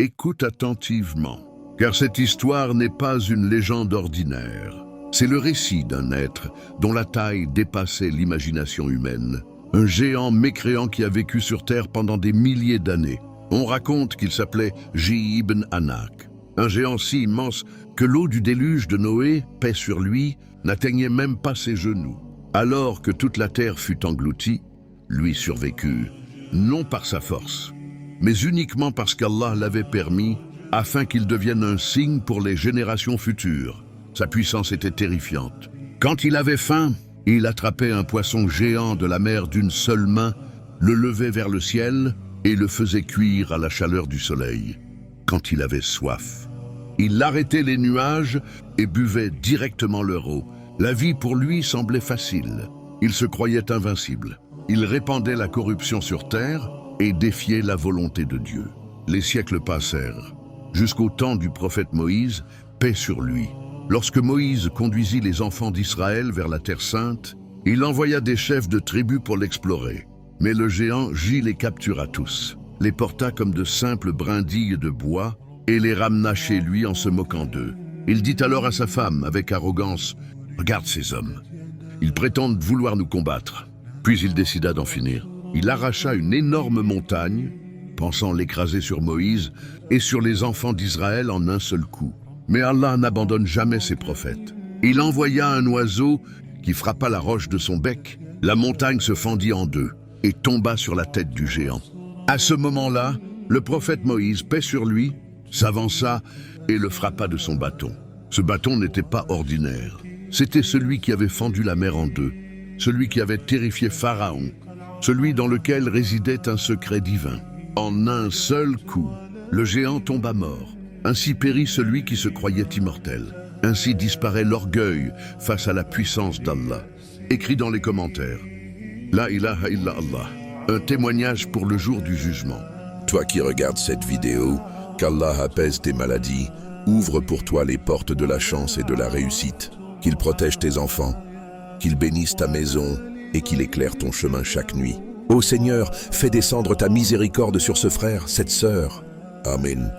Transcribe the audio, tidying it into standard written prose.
Écoute attentivement, car cette histoire n'est pas une légende ordinaire. C'est le récit d'un être dont la taille dépassait l'imagination humaine. Un géant mécréant qui a vécu sur Terre pendant des milliers d'années. On raconte qu'il s'appelait Ibn Anak. Un géant si immense que l'eau du déluge de Noé, paix sur lui, n'atteignait même pas ses genoux. Alors que toute la terre fut engloutie, lui survécut, non par sa force, mais uniquement parce qu'Allah l'avait permis, afin qu'il devienne un signe pour les générations futures. Sa puissance était terrifiante. Quand il avait faim, il attrapait un poisson géant de la mer d'une seule main, le levait vers le ciel et le faisait cuire à la chaleur du soleil. Quand il avait soif, il arrêtait les nuages et buvait directement leur eau. La vie pour lui semblait facile. Il se croyait invincible. Il répandait la corruption sur terre et défiait la volonté de Dieu. Les siècles passèrent, jusqu'au temps du prophète Moïse, paix sur lui. Lorsque Moïse conduisit les enfants d'Israël vers la Terre Sainte, il envoya des chefs de tribus pour l'explorer. Mais le géant les captura tous, les porta comme de simples brindilles de bois et les ramena chez lui en se moquant d'eux. Il dit alors à sa femme avec arrogance: « Regarde ces hommes, ils prétendent vouloir nous combattre. » Puis il décida d'en finir. Il arracha une énorme montagne, pensant l'écraser sur Moïse et sur les enfants d'Israël en un seul coup. Mais Allah n'abandonne jamais ses prophètes. Il envoya un oiseau qui frappa la roche de son bec. La montagne se fendit en deux et tomba sur la tête du géant. À ce moment-là, le prophète Moïse, paix sur lui, s'avança et le frappa de son bâton. Ce bâton n'était pas ordinaire. C'était celui qui avait fendu la mer en deux, celui qui avait terrifié Pharaon, celui dans lequel résidait un secret divin. En un seul coup, le géant tomba mort. Ainsi périt celui qui se croyait immortel. Ainsi disparaît l'orgueil face à la puissance d'Allah. Écrit dans les commentaires: La ilaha illa Allah, un témoignage pour le jour du jugement. Toi qui regardes cette vidéo, qu'Allah apaise tes maladies, ouvre pour toi les portes de la chance et de la réussite, qu'il protège tes enfants, qu'il bénisse ta maison et qu'il éclaire ton chemin chaque nuit. Ô Seigneur, fais descendre ta miséricorde sur ce frère, cette sœur. Amen.